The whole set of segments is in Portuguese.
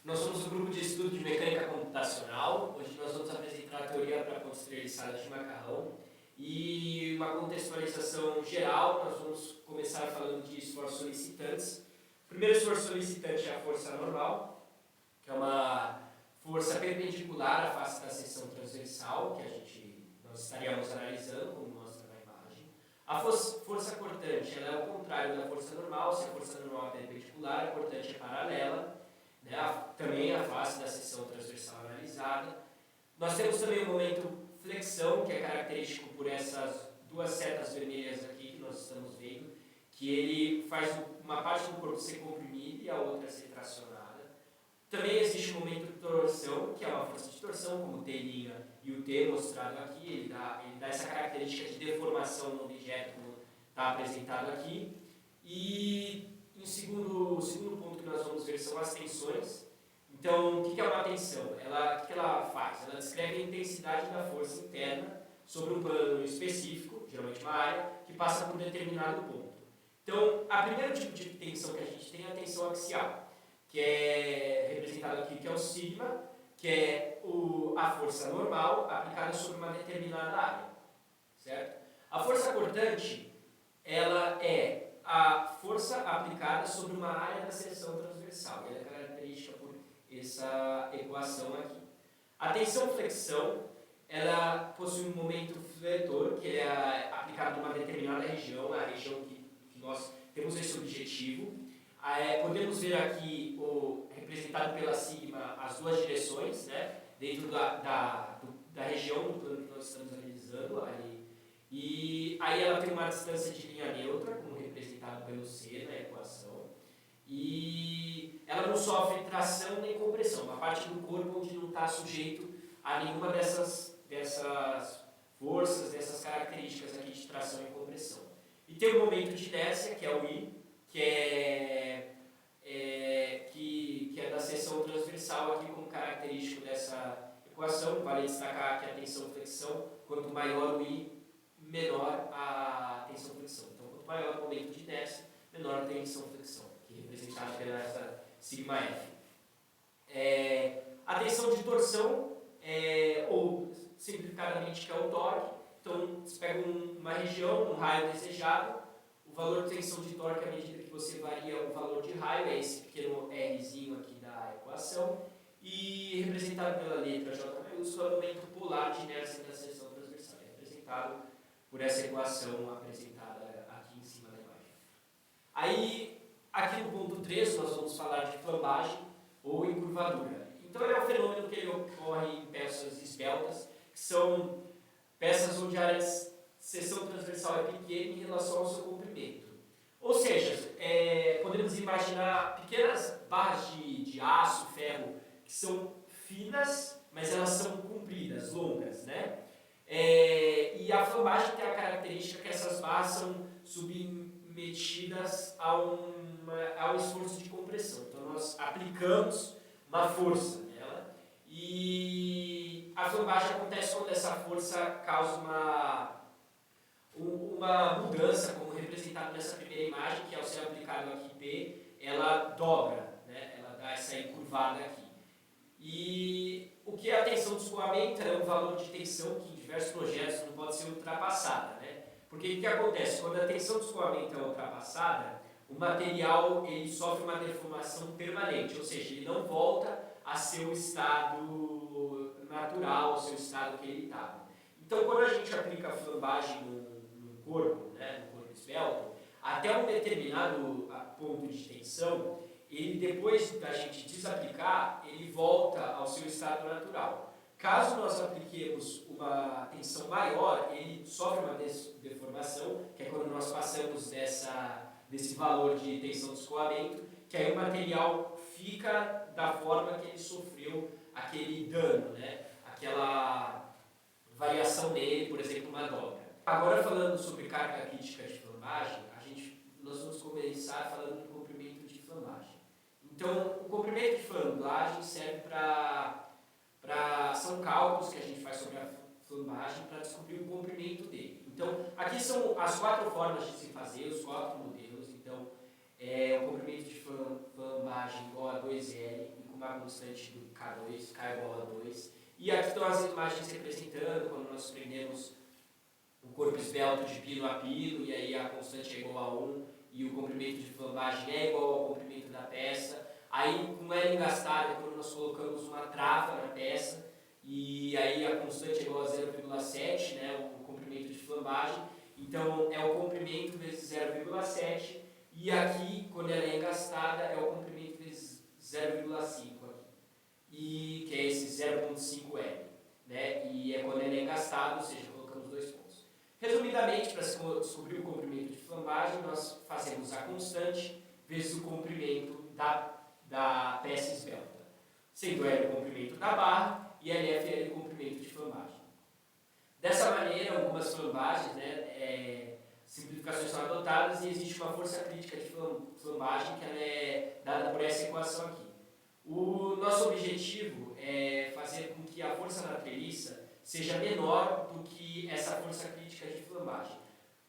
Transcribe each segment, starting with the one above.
Nós somos o grupo de estudo de mecânica computacional. Hoje nós vamos apresentar a teoria para pontos estreliçados de macarrão e uma contextualização geral. Nós vamos começar falando de esforços solicitantes. O primeiro esforço solicitante é a força normal, que é uma força perpendicular à face da seção transversal, que nós estaríamos analisando, como mostra na imagem. A força cortante ela é o contrário da força normal. Se a força normal é perpendicular, a cortante é paralela. Também a face da seção transversal analisada. Nós temos também o momento flexão, que é característico por essas duas setas vermelhas aqui que nós estamos vendo, que ele faz uma parte do corpo ser comprimida e a outra ser tracionada. Também existe o momento de torção, que é uma força de torção, como o T' e o T mostrado aqui. Ele dá essa característica de deformação no objeto, como está apresentado aqui. E o segundo ponto que nós vamos ver são as tensões. Então, o que é uma tensão? O que ela faz? Ela descreve a intensidade da força interna sobre um plano específico, geralmente uma área, que passa por um determinado ponto. Então, o primeiro tipo de tensão que a gente tem é a tensão axial, que é representado aqui, que é o sigma, que é a força normal aplicada sobre uma determinada área, certo? A força cortante, ela é a força aplicada sobre uma área da seção transversal. Ela é característica por essa equação aqui. A tensão-flexão, ela possui um momento fletor, que é aplicado numa determinada região, a região que nós temos esse objetivo. Podemos ver aqui, representado pela sigma, as duas direções, né, dentro da região do plano que nós estamos analisando. E aí ela tem uma distância de linha neutra, como representado pelo C na equação. E ela não sofre tração nem compressão, uma parte do corpo onde não está sujeito a nenhuma dessas forças, dessas características aqui de tração e compressão. E tem o momento de inércia, que é o I, que é da seção transversal aqui como característico dessa equação. Vale destacar que a tensão-flexão, quanto maior o I, menor a tensão-flexão. Então, quanto maior o momento de inércia, menor a tensão-flexão, que é representada pela essa sigma F. A tensão de torção, ou simplificadamente, que é o torque. Então, você pega uma região, um raio desejado, o valor de tensão de torque, à medida que você varia o valor de raio, é esse pequeno Rzinho aqui da equação, e representado pela letra J maiúscula, é o momento polar de inércia da seção transversal, é representado por essa equação apresentada aqui em cima da imagem. Aí, aqui no ponto 3, nós vamos falar de flambagem ou encurvadura. Então, é um fenômeno que ele ocorre em peças esbeltas, que são peças onde a área de seção transversal é pequena em relação ao seu comprimento. Ou seja, podemos imaginar pequenas barras de aço, ferro, que são finas, mas elas são compridas, longas, né? E a flambagem tem a característica que essas barras são submetidas a um esforço de compressão. Então, nós aplicamos uma força nela e a flambagem acontece quando essa força causa uma mudança, como representado nessa primeira imagem, que ao ser aplicado aqui P, ela dobra, né? Ela dá essa encurvada aqui. E o que é a tensão de escoamento? É um valor de tensão que em diversos projetos não pode ser ultrapassada, né? Porque o que acontece? Quando a tensão de escoamento é ultrapassada, o material ele sofre uma deformação permanente, ou seja, ele não volta a seu estado natural, ao seu estado que ele estava. Então, quando a gente aplica a flambagem no corpo, né, no corpo esbelto, até um determinado ponto de tensão, ele, depois da gente desaplicar, ele volta ao seu estado natural. Caso nós apliquemos uma tensão maior, ele sofre uma deformação, que é quando nós passamos desse valor de tensão de escoamento, que aí o material fica da forma que ele sofreu aquele dano, né? Aquela variação nele, por exemplo, uma dobra. Agora, falando sobre carga crítica de flambagem, nós vamos começar falando do comprimento de flambagem. Então, o comprimento de flambagem serve são cálculos que a gente faz sobre a flambagem para descobrir o comprimento dele. Então, aqui são as 4 formas de se fazer, os 4 modelos. Então, o comprimento de flambagem igual a 2L, com uma constante do K2, K igual a 2. E aqui estão as imagens representando quando nós prendemos o corpo esbelto de pino a pino, e aí a constante é igual a 1, e o comprimento de flambagem é igual ao comprimento da peça. Aí, com ela engastada, quando nós colocamos uma trava na peça, e aí a constante é igual a 0,7, né, o comprimento de flambagem. Então, é o comprimento vezes 0,7, e aqui, quando ela é engastada, é o comprimento vezes 0,5 aqui, e, que é esse 0,5 L, né, e é quando ela é engastada, ou seja, colocamos 2 pontos. Resumidamente, para se descobrir o comprimento de flambagem, nós fazemos a constante vezes o comprimento da peça esbelta, sendo L o comprimento da barra e LF é o comprimento de flambagem. Dessa maneira, algumas flambagens, né, simplificações são adotadas e existe uma força crítica de flambagem que ela é dada por essa equação aqui. O nosso objetivo é fazer com que a força na treliça seja menor do que essa força crítica de flambagem,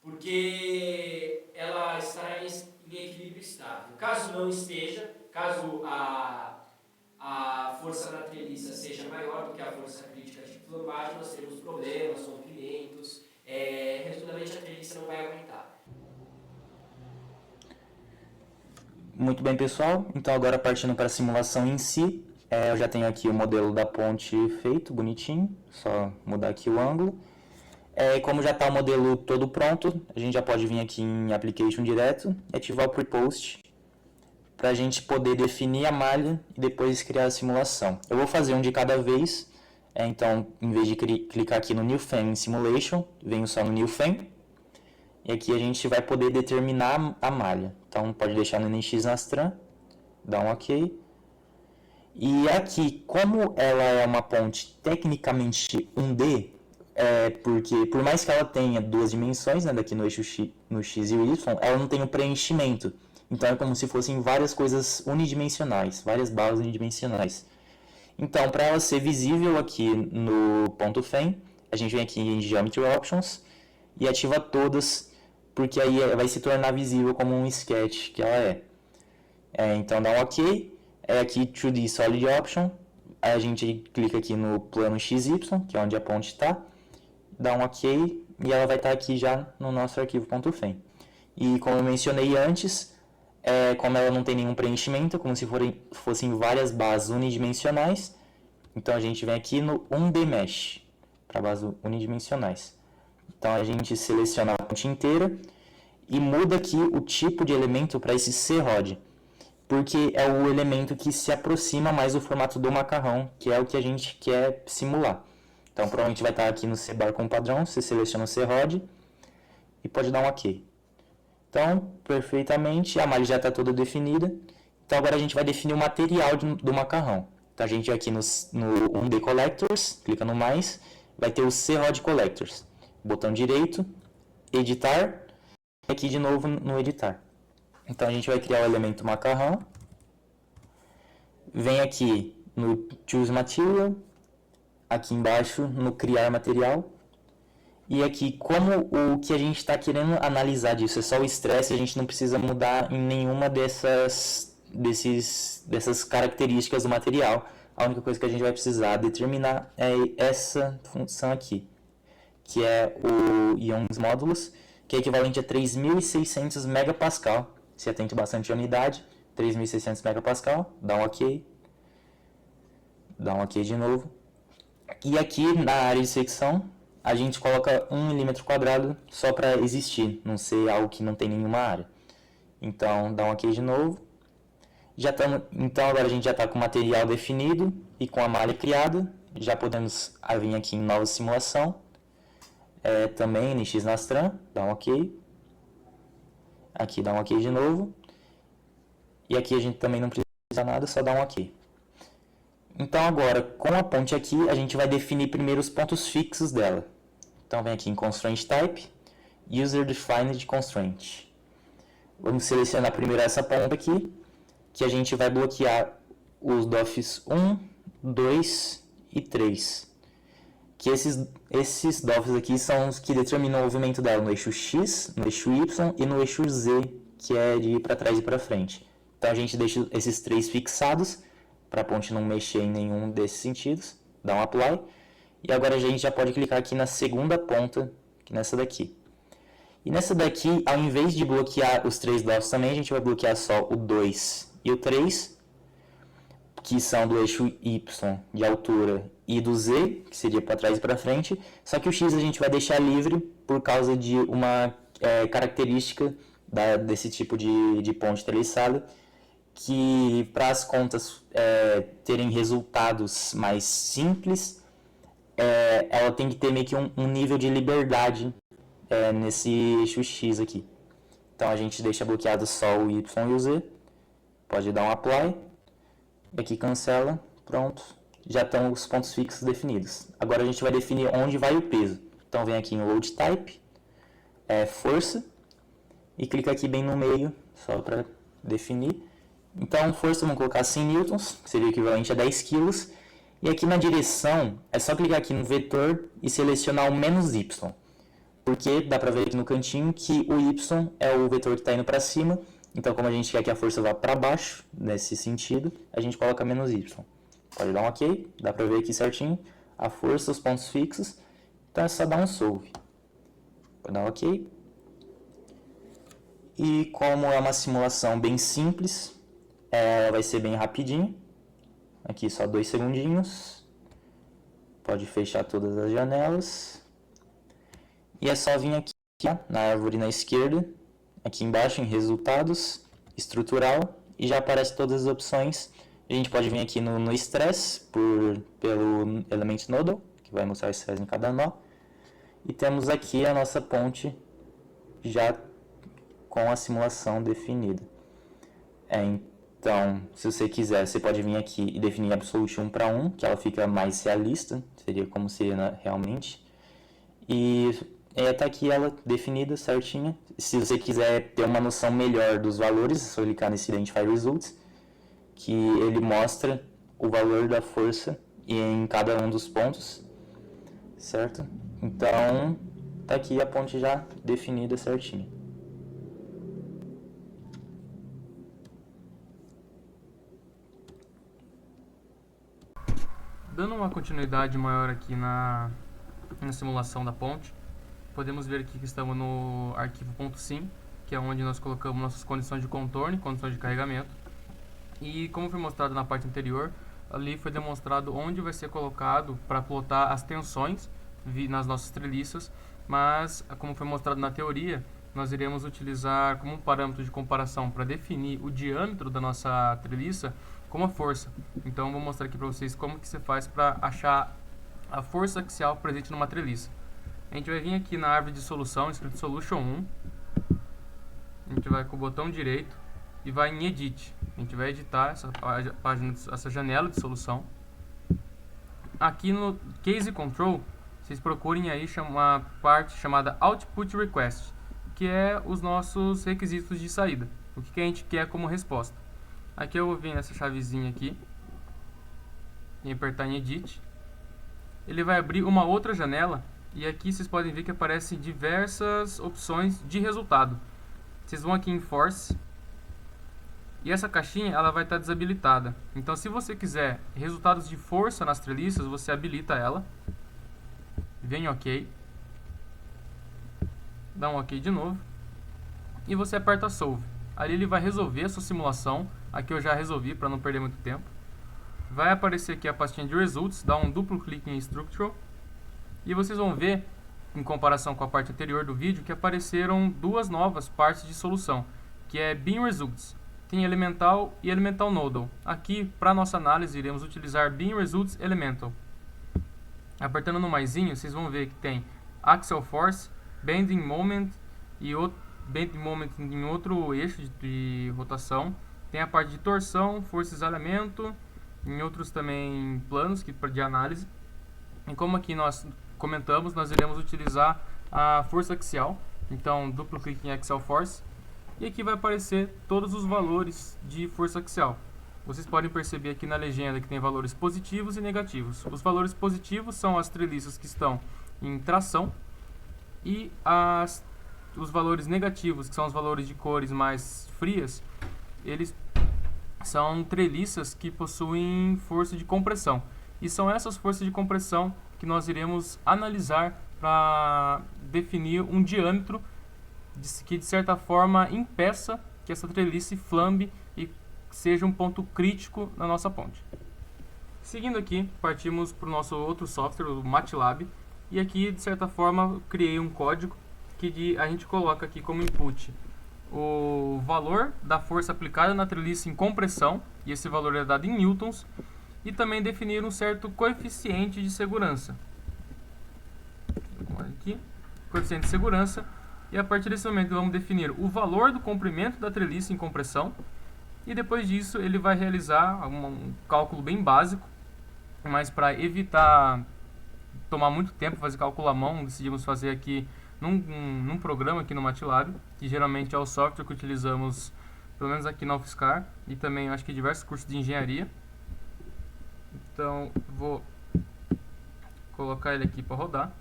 porque ela estará em equilíbrio estável. Caso não esteja, caso a força na treliça seja maior do que a força crítica de flambagem, nós teremos problemas, rompimentos, resumidamente a treliça não vai aguentar. Muito bem, pessoal. Então, agora partindo para a simulação em si, eu já tenho aqui o modelo da ponte feito, bonitinho, só mudar aqui o ângulo. Como já está o modelo todo pronto, a gente já pode vir aqui em Application direto e ativar o Prepost para a gente poder definir a malha e depois criar a simulação. Eu vou fazer um de cada vez, então, em vez de clicar aqui no New Frame Simulation, venho só no New Frame, e aqui a gente vai poder determinar a malha. Então, pode deixar no NX Nastran, dá um OK. E aqui, como ela é uma ponte tecnicamente 1D, porque por mais que ela tenha duas dimensões, né, daqui no eixo X, no X e o Y, ela não tem o preenchimento. Então, é como se fossem várias coisas unidimensionais, várias barras unidimensionais. Então, para ela ser visível aqui no ponto FEM, a gente vem aqui em Geometry Options e ativa todas, porque aí vai se tornar visível como um sketch que ela é. Então, dá um OK. Aqui 2D Solid Option, aí a gente clica aqui no plano XY, que é onde a ponte está, dá um OK e ela vai estar aqui já no nosso arquivo .fem. E como eu mencionei antes, como ela não tem nenhum preenchimento, como se fossem várias bases unidimensionais, então a gente vem aqui no 1D Mesh, para bases unidimensionais. Então a gente seleciona a ponte inteira e muda aqui o tipo de elemento para esse C-Rod, porque é o elemento que se aproxima mais do formato do macarrão, que é o que a gente quer simular. Então, provavelmente vai estar aqui no C-Bar com padrão, você seleciona o C-Rod e pode dar um OK. Então, perfeitamente, a malha já está toda definida. Então, agora a gente vai definir o material do macarrão. Então, a gente vai aqui no 1D Collectors, clica no mais, vai ter o C-Rod Collectors. Botão direito, editar, e aqui de novo no editar. Então, a gente vai criar o elemento macarrão. Vem aqui no Choose Material, aqui embaixo no Criar Material. E aqui, como o que a gente está querendo analisar disso é só o estresse, a gente não precisa mudar em nenhuma dessas características do material. A única coisa que a gente vai precisar determinar é essa função aqui, que é o Ions Módulos, que é equivalente a 3.600 megapascal. Se atente bastante à unidade, 3.600 megapascal, dá um OK. Dá um OK de novo. E aqui na área de secção, a gente coloca 1 milímetro quadrado só para existir, não ser algo que não tem nenhuma área. Então, dá um OK de novo. Então, agora a gente já está com o material definido e com a malha criada. Já podemos vir aqui em nova simulação. Também NX Nastran, dá um OK. Aqui dá um OK de novo. E aqui a gente também não precisa nada, só dá um OK. Então agora, com a ponte aqui, a gente vai definir primeiro os pontos fixos dela. Então vem aqui em Constraint Type, User Defined Constraint. Vamos selecionar primeiro essa ponta aqui, que a gente vai bloquear os DOFs 1, 2 e 3. Que esses DOFs aqui são os que determinam o movimento dela no eixo X, no eixo Y e no eixo Z, que é de ir para trás e para frente. Então a gente deixa esses três fixados para a ponte não mexer em nenhum desses sentidos. Dá um apply. E agora a gente já pode clicar aqui na segunda ponta, nessa daqui. E nessa daqui, ao invés de bloquear os 3 dots também, a gente vai bloquear só o 2 e o 3, que são do eixo Y de altura e do Z, que seria para trás e para frente. Só que o X a gente vai deixar livre por causa de uma característica desse tipo de ponte treliçada, que para as contas terem resultados mais simples, ela tem que ter meio que um nível de liberdade nesse eixo X aqui. Então a gente deixa bloqueado só o Y e o Z, pode dar um apply, aqui cancela, pronto, já estão os pontos fixos definidos. Agora a gente vai definir onde vai o peso. Então vem aqui em Load Type, força, e clica aqui bem no meio, só para definir. Então força vamos colocar 100 newtons, que seria o equivalente a 10 kg. E aqui na direção, é só clicar aqui no vetor e selecionar o menos Y. Porque dá para ver aqui no cantinho que o Y é o vetor que está indo para cima. Então, como a gente quer que a força vá para baixo, nesse sentido, a gente coloca menos Y. Pode dar um OK, dá para ver aqui certinho a força, os pontos fixos. Então é só dar um solve. Pode dar um OK. E como é uma simulação bem simples, vai ser bem rapidinho. Aqui só 2 segundinhos. Pode fechar todas as janelas. E é só vir aqui na árvore na esquerda, aqui embaixo em resultados, estrutural, e já aparece todas as opções. A gente pode vir aqui no stress, pelo Element Nodal, que vai mostrar o stress em cada nó. E temos aqui a nossa ponte já com a simulação definida. Então, se você quiser, você pode vir aqui e definir Absolute 1 para 1, que ela fica mais realista, seria como seria realmente. E está aqui ela definida certinha. Se você quiser ter uma noção melhor dos valores, é só clicar nesse Identify Results, que ele mostra o valor da força em cada um dos pontos, certo? Então, está aqui a ponte já definida certinha. Dando uma continuidade maior aqui na simulação da ponte, podemos ver aqui que estamos no arquivo .sim, que é onde nós colocamos nossas condições de contorno e condições de carregamento. E como foi mostrado na parte anterior, ali foi demonstrado onde vai ser colocado para plotar as tensões nas nossas treliças, mas como foi mostrado na teoria, nós iremos utilizar como um parâmetro de comparação para definir o diâmetro da nossa treliça como a força. Então vou mostrar aqui para vocês como que você faz para achar a força axial presente numa treliça. A gente vai vir aqui na árvore de solução, escrito Solution 1. A gente vai com o botão direito e vai em Edit. A gente vai editar essa página, essa janela de solução. Aqui no Case Control, vocês procurem aí uma parte chamada Output Request, que é os nossos requisitos de saída. O que a gente quer como resposta. Aqui eu vou vir nessa chavezinha aqui e apertar em Edit. Ele vai abrir uma outra janela e aqui vocês podem ver que aparecem diversas opções de resultado. Vocês vão aqui em Force e essa caixinha ela vai estar desabilitada. Então se você quiser resultados de força nas treliças, você habilita ela. Vem em OK. Dá um OK de novo. E você aperta Solve. Ali ele vai resolver a sua simulação. Aqui eu já resolvi para não perder muito tempo. Vai aparecer aqui a pastinha de Results, dá um duplo clique em Structural. E vocês vão ver, em comparação com a parte anterior do vídeo, que apareceram duas novas partes de solução, que é Beam Results. Tem Elemental e Elemental Nodal. Aqui, para nossa análise, iremos utilizar Beam Results Elemental. Apertando no maisinho, vocês vão ver que tem Axial Force, Bending Moment e Bending Moment em outro eixo de rotação. Tem a parte de torção, força e isolamento, em outros também planos de análise. E como aqui nós comentamos, nós iremos utilizar a força axial. Então, duplo clique em Axial Force. E aqui vai aparecer todos os valores de força axial. Vocês podem perceber aqui na legenda que tem valores positivos e negativos. Os valores positivos são as treliças que estão em tração. E os valores negativos, que são os valores de cores mais frias, eles são treliças que possuem força de compressão. E são essas forças de compressão que nós iremos analisar para definir um diâmetro que de certa forma impeça que essa treliça flambe e seja um ponto crítico na nossa ponte. Seguindo aqui, partimos para o nosso outro software, o MATLAB, e aqui de certa forma criei um código que a gente coloca aqui como input o valor da força aplicada na treliça em compressão, e esse valor é dado em newtons, e também definir um certo coeficiente de segurança. Aqui, coeficiente de segurança, e a partir desse momento vamos definir o valor do comprimento da treliça em compressão, e depois disso ele vai realizar um cálculo bem básico, mas para evitar tomar muito tempo fazer cálculo à mão, decidimos fazer aqui num programa aqui no MATLAB, que geralmente é o software que utilizamos, pelo menos aqui na UFSCar, e também acho que diversos cursos de engenharia. Então vou colocar ele aqui para rodar.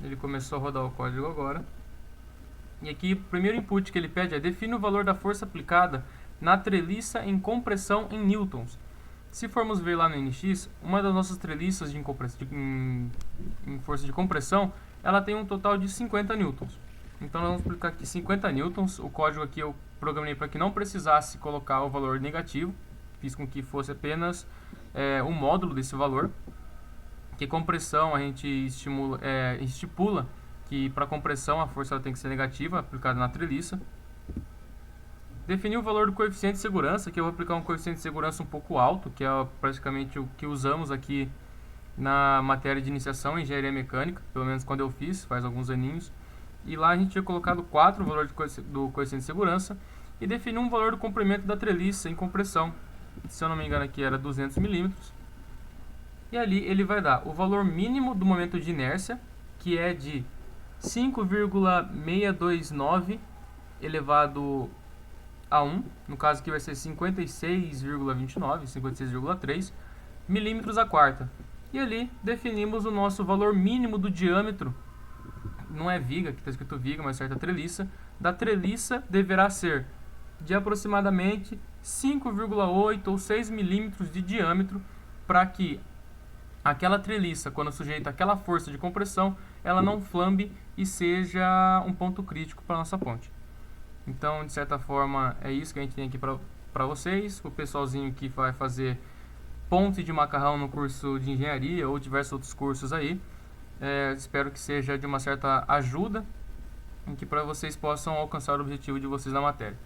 Ele começou a rodar o código agora. E aqui o primeiro input que ele pede é: define o valor da força aplicada na treliça em compressão em newtons. Se formos ver lá no NX, uma das nossas treliças em força de compressão, ela tem um total de 50 newtons. Então nós vamos aplicar aqui 50 newtons. O código aqui eu programei para que não precisasse colocar o valor negativo. Fiz com que fosse apenas um módulo desse valor. Que compressão a gente estipula que para compressão a força ela tem que ser negativa, aplicada na treliça. Definir o valor do coeficiente de segurança, que eu vou aplicar um coeficiente de segurança um pouco alto, que é praticamente o que usamos aqui na matéria de iniciação em engenharia mecânica, pelo menos quando eu fiz, faz alguns aninhos. E lá a gente tinha colocado 4 o valor do coeficiente de segurança e definir um valor do comprimento da treliça em compressão. Se eu não me engano aqui era 200 milímetros. E ali ele vai dar o valor mínimo do momento de inércia, que é de 5,629 elevado a 1, no caso aqui vai ser 56,29, 56,3 milímetros a quarta. E ali definimos o nosso valor mínimo do diâmetro, não é viga, aqui está escrito viga, mas certa treliça, da treliça deverá ser de aproximadamente 5,8 ou 6 milímetros de diâmetro, para que aquela treliça, quando sujeita àquela força de compressão, ela não flambe e seja um ponto crítico para a nossa ponte. Então, de certa forma, é isso que a gente tem aqui para vocês. O pessoalzinho que vai fazer ponte de macarrão no curso de engenharia ou diversos outros cursos aí, espero que seja de uma certa ajuda, em que para vocês possam alcançar o objetivo de vocês na matéria.